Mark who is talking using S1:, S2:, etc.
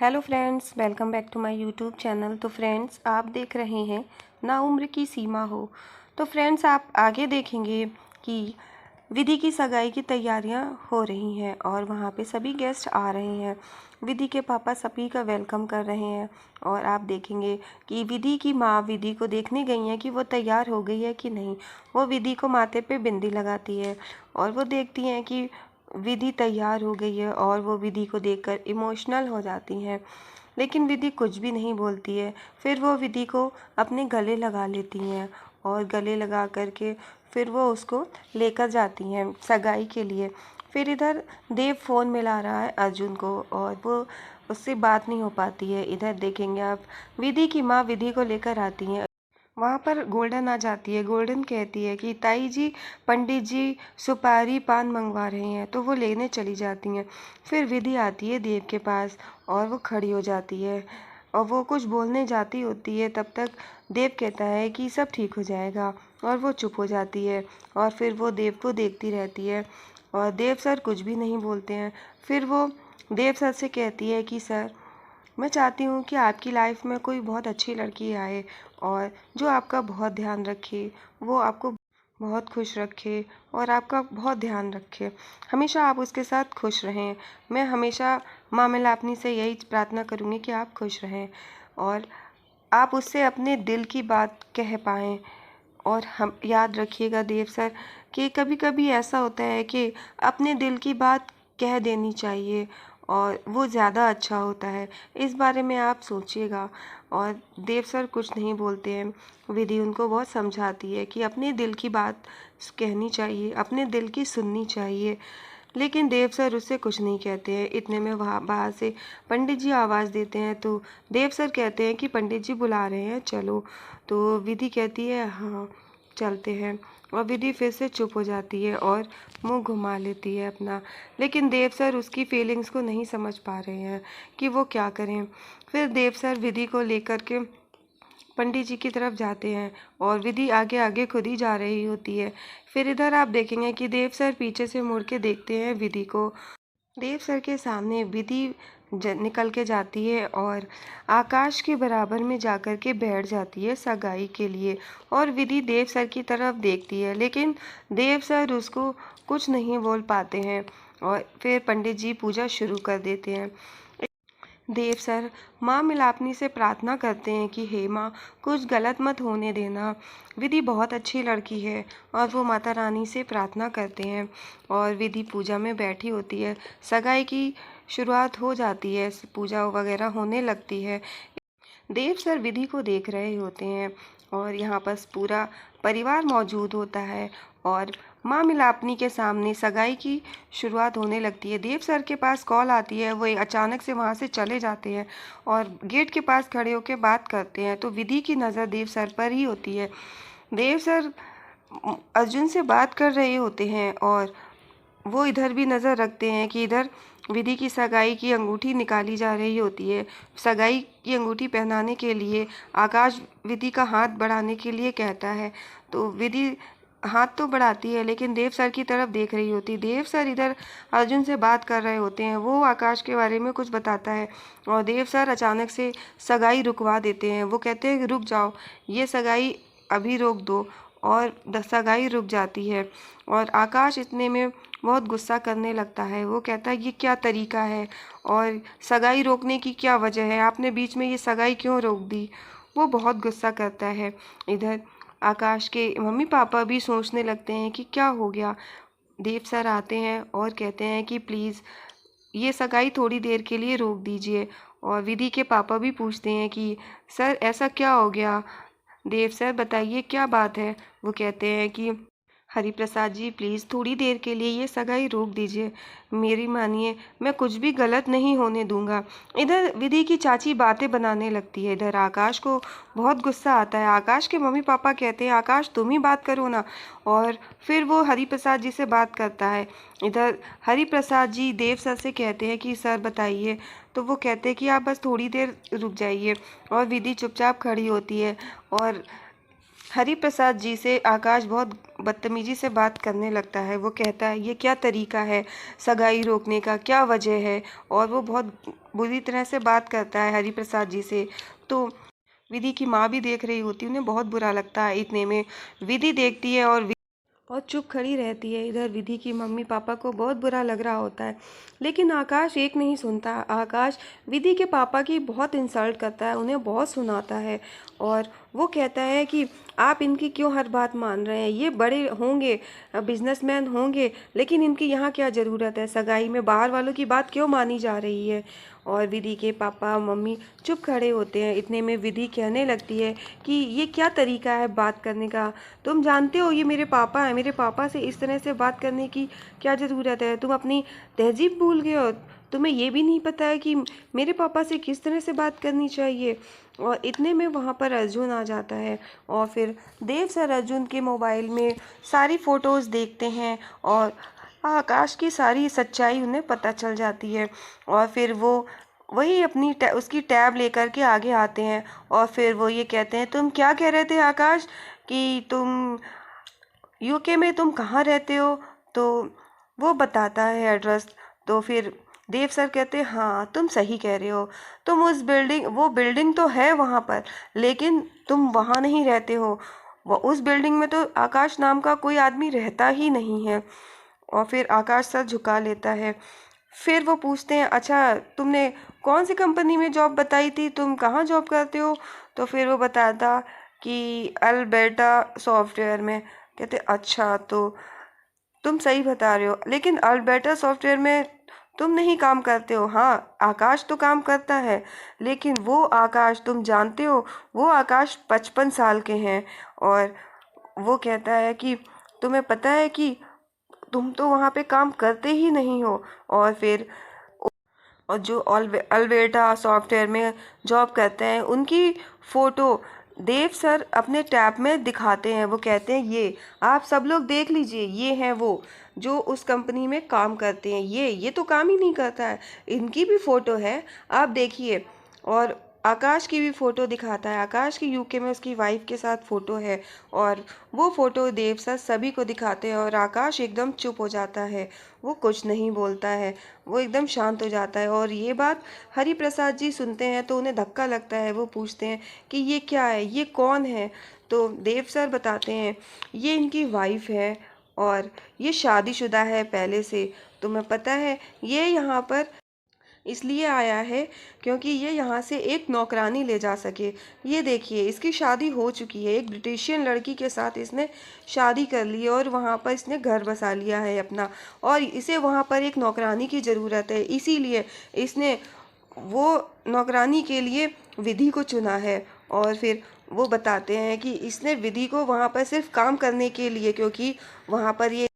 S1: Hello friends, welcome back to my YouTube channel. तो friends, आप देख रहे हैं ना उम्र की सीमा हो। तो फ्रेंड्स, आप आगे देखेंगे कि विधि की सगाई की तैयारियां हो रही हैं और वहां पे सभी गेस्ट आ रहे हैं। विधि के पापा सभी का वेलकम कर रहे हैं और आप देखेंगे कि विधि की माँ विधि को देखने गई हैं कि वो तैयार हो गई है कि नहीं। वो विधि को माथे पे बिंदी लगाती है और वो देखती हैं कि विधि तैयार हो गई है और वो विधि को देखकर इमोशनल हो जाती हैं। लेकिन विधि कुछ भी नहीं बोलती है। फिर वो विधि को अपने गले लगा लेती हैं और गले लगा करके फिर वो उसको लेकर जाती हैं सगाई के लिए। फिर इधर देव फ़ोन मिला रहा है अर्जुन को और वो उससे बात नहीं हो पाती है। इधर देखेंगे आप, विधि की माँ विधि को लेकर आती हैं। वहाँ पर गोल्डन आ जाती है। गोल्डन कहती है कि ताई जी, पंडित जी सुपारी पान मंगवा रहे हैं, तो वो लेने चली जाती हैं। फिर विधि आती है देव के पास और वो खड़ी हो जाती है और वो कुछ बोलने जाती होती है। तब तक देव कहता है कि सब ठीक हो जाएगा और वो चुप हो जाती है और फिर वो देव को देखती रहती है और देव सर कुछ भी नहीं बोलते हैं। फिर वो देव सर से कहती है कि सर, मैं चाहती हूँ कि आपकी लाइफ में कोई बहुत अच्छी लड़की आए और जो आपका बहुत ध्यान रखे, वो आपको बहुत खुश रखे और आपका बहुत ध्यान रखे। हमेशा आप उसके साथ खुश रहें। मैं हमेशा माँ मिलापनी से यही प्रार्थना करूँगी कि आप खुश रहें और आप उससे अपने दिल की बात कह पाएँ। और हम याद रखिएगा देव सर कि कभी कभी ऐसा होता है कि अपने दिल की बात कह देनी चाहिए और वो ज़्यादा अच्छा होता है। इस बारे में आप सोचिएगा। और देव सर कुछ नहीं बोलते हैं। विधि उनको बहुत समझाती है कि अपने दिल की बात कहनी चाहिए, अपने दिल की सुननी चाहिए। लेकिन देव सर उससे कुछ नहीं कहते हैं। इतने में वहाँ बाहर से पंडित जी आवाज़ देते हैं। तो देव सर कहते हैं कि पंडित जी बुला रहे हैं, चलो। तो विधि कहती है हाँ चलते हैं और विधि फिर से चुप हो जाती है और मुंह घुमा लेती है अपना। लेकिन देव सर उसकी फीलिंग्स को नहीं समझ पा रहे हैं कि वो क्या करें। फिर देव सर विधि को लेकर के पंडित जी की तरफ जाते हैं और विधि आगे आगे खुद ही जा रही होती है। फिर इधर आप देखेंगे कि देव सर पीछे से मुड़ के देखते हैं विधि को। देव सर के सामने विधि निकल के जाती है और आकाश के बराबर में जाकर के बैठ जाती है सगाई के लिए। और विधि देव सर की तरफ देखती है लेकिन देव सर उसको कुछ नहीं बोल पाते हैं और फिर पंडित जी पूजा शुरू कर देते हैं। देव सर माँ मिलापनी से प्रार्थना करते हैं कि हे माँ, कुछ गलत मत होने देना। विधि बहुत अच्छी लड़की है और वो माता रानी से प्रार्थना करते हैं और विधि पूजा में बैठी होती है। सगाई की शुरुआत हो जाती है, पूजा वगैरह होने लगती है। देव सर विधि को देख रहे होते हैं और यहाँ पर पूरा परिवार मौजूद होता है और माँ मिलापनी के सामने सगाई की शुरुआत होने लगती है। देव सर के पास कॉल आती है, वो अचानक से वहाँ से चले जाते हैं और गेट के पास खड़े होकर बात करते हैं। तो विधि की नज़र देव सर पर ही होती है। देव सर अर्जुन से बात कर रहे होते हैं और वो इधर भी नज़र रखते हैं कि इधर विधि की सगाई की अंगूठी निकाली जा रही होती है। सगाई की अंगूठी पहनाने के लिए आकाश विधि का हाथ बढ़ाने के लिए कहता है। तो विधि हाथ तो बढ़ाती है लेकिन देव सर की तरफ देख रही होती। देव सर इधर अर्जुन से बात कर रहे होते हैं, वो आकाश के बारे में कुछ बताता है और देव सर अचानक से सगाई रुकवा देते हैं। वो कहते हैं कि रुक जाओ, ये सगाई अभी रोक दो। और सगाई रुक जाती है और आकाश इतने में बहुत गुस्सा करने लगता है। वो कहता है ये क्या तरीका है और सगाई रोकने की क्या वजह है, आपने बीच में ये सगाई क्यों रोक दी। वो बहुत गुस्सा करता है। इधर आकाश के मम्मी पापा भी सोचने लगते हैं कि क्या हो गया। देव सर आते हैं और कहते हैं कि प्लीज़ ये सगाई थोड़ी देर के लिए रोक दीजिए। और विधि के पापा भी पूछते हैं कि सर ऐसा क्या हो गया, देव सर बताइए क्या बात है। वो कहते हैं कि हरि प्रसाद जी, प्लीज़ थोड़ी देर के लिए ये सगाई रोक दीजिए, मेरी मानिए, मैं कुछ भी गलत नहीं होने दूंगा। इधर विधि की चाची बातें बनाने लगती है। इधर आकाश को बहुत गुस्सा आता है। आकाश के मम्मी पापा कहते हैं आकाश तुम ही बात करो ना। और फिर वो हरि प्रसाद जी से बात करता है। इधर हरि प्रसाद जी देव सर से कहते हैं कि सर बताइए। तो वो कहते हैं कि आप बस थोड़ी देर रुक जाइए। और विधि चुपचाप खड़ी होती है और हरि प्रसाद जी से आकाश बहुत बदतमीजी से बात करने लगता है। वो कहता है ये क्या तरीका है सगाई रोकने का, क्या वजह है, और वो बहुत बुरी तरह से बात करता है हरि प्रसाद जी से। तो विधि की माँ भी देख रही होती है, उन्हें बहुत बुरा लगता है। इतने में विधि देखती है और चुप खड़ी रहती है। इधर विधि की मम्मी पापा को बहुत बुरा लग रहा होता है, लेकिन आकाश एक नहीं सुनता। आकाश विधि के पापा की बहुत इंसल्ट करता है, उन्हें बहुत सुनाता है, और वो कहता है कि आप इनकी क्यों हर बात मान रहे हैं, ये बड़े होंगे, बिजनेसमैन होंगे, लेकिन इनकी यहाँ क्या ज़रूरत है, सगाई में बाहर वालों की बात क्यों मानी जा रही है। और विधि के पापा मम्मी चुप खड़े होते हैं। इतने में विधि कहने लगती है कि ये क्या तरीका है बात करने का, तुम जानते हो ये मेरे पापा हैं, मेरे पापा से इस तरह से बात करने की क्या ज़रूरत है, तुम अपनी तहजीब भूल गए हो, तुम्हें ये भी नहीं पता है कि मेरे पापा से किस तरह से बात करनी चाहिए। और इतने में वहाँ पर अर्जुन आ जाता है, और फिर देव सर अर्जुन के मोबाइल में सारी फ़ोटोज़ देखते हैं, और आकाश की सारी सच्चाई उन्हें पता चल जाती है। और फिर वो वही उसकी टैब लेकर के आगे आते हैं, और फिर वो ये कहते हैं तुम क्या कह रहे थे आकाश कि तुम यूके में तुम कहाँ रहते हो। तो वो बताता है एड्रेस। तो फिर देव सर कहते हैं हाँ तुम सही कह रहे हो, तुम वो बिल्डिंग तो है वहाँ पर, लेकिन तुम वहाँ नहीं रहते हो। वो उस बिल्डिंग में तो आकाश नाम का कोई आदमी रहता ही नहीं है। और फिर आकाश सर झुका लेता है। फिर वो पूछते हैं अच्छा तुमने कौन सी कंपनी में जॉब बताई थी, तुम कहाँ जॉब करते हो। तो फिर वो बताता कि अल्बर्टा सॉफ्टवेयर में। कहते अच्छा तो तुम सही बता रहे हो, लेकिन अल्बर्टा सॉफ्टवेयर में तुम नहीं काम करते हो। हाँ आकाश तो काम करता है, लेकिन वो आकाश तुम जानते हो, वो आकाश 55 साल के हैं। और वो कहता है कि तुम्हें पता है कि तुम तो वहाँ पे काम करते ही नहीं हो। और फिर और जो अल्बर्टा सॉफ्टवेयर में जॉब करते हैं उनकी फ़ोटो देव सर अपने टैब में दिखाते हैं। वो कहते हैं ये आप सब लोग देख लीजिए, ये हैं वो जो उस कंपनी में काम करते हैं, ये तो काम ही नहीं करता है, इनकी भी फ़ोटो है, आप देखिए। और आकाश की भी फ़ोटो दिखाता है, आकाश की यूके में उसकी वाइफ के साथ फ़ोटो है, और वो फ़ोटो देव सर सभी को दिखाते हैं। और आकाश एकदम चुप हो जाता है, वो कुछ नहीं बोलता है, वो एकदम शांत हो जाता है। और ये बात हरि प्रसाद जी सुनते हैं तो उन्हें धक्का लगता है। वो पूछते हैं कि ये क्या है, ये कौन है। तो देव सर बताते हैं ये इनकी वाइफ है, और ये शादीशुदा है पहले से। तुम्हें पता है ये यहाँ पर इसलिए आया है क्योंकि ये यहाँ से एक नौकरानी ले जा सके। ये देखिए इसकी शादी हो चुकी है, एक ब्रिटिशियन लड़की के साथ इसने शादी कर ली है, और वहाँ पर इसने घर बसा लिया है अपना, और इसे वहाँ पर एक नौकरानी की ज़रूरत है, इसीलिए इसने वो नौकरानी के लिए विधि को चुना है। और फिर वो बताते हैं कि इसने विधि को वहाँ पर सिर्फ काम करने के लिए, क्योंकि वहाँ पर ये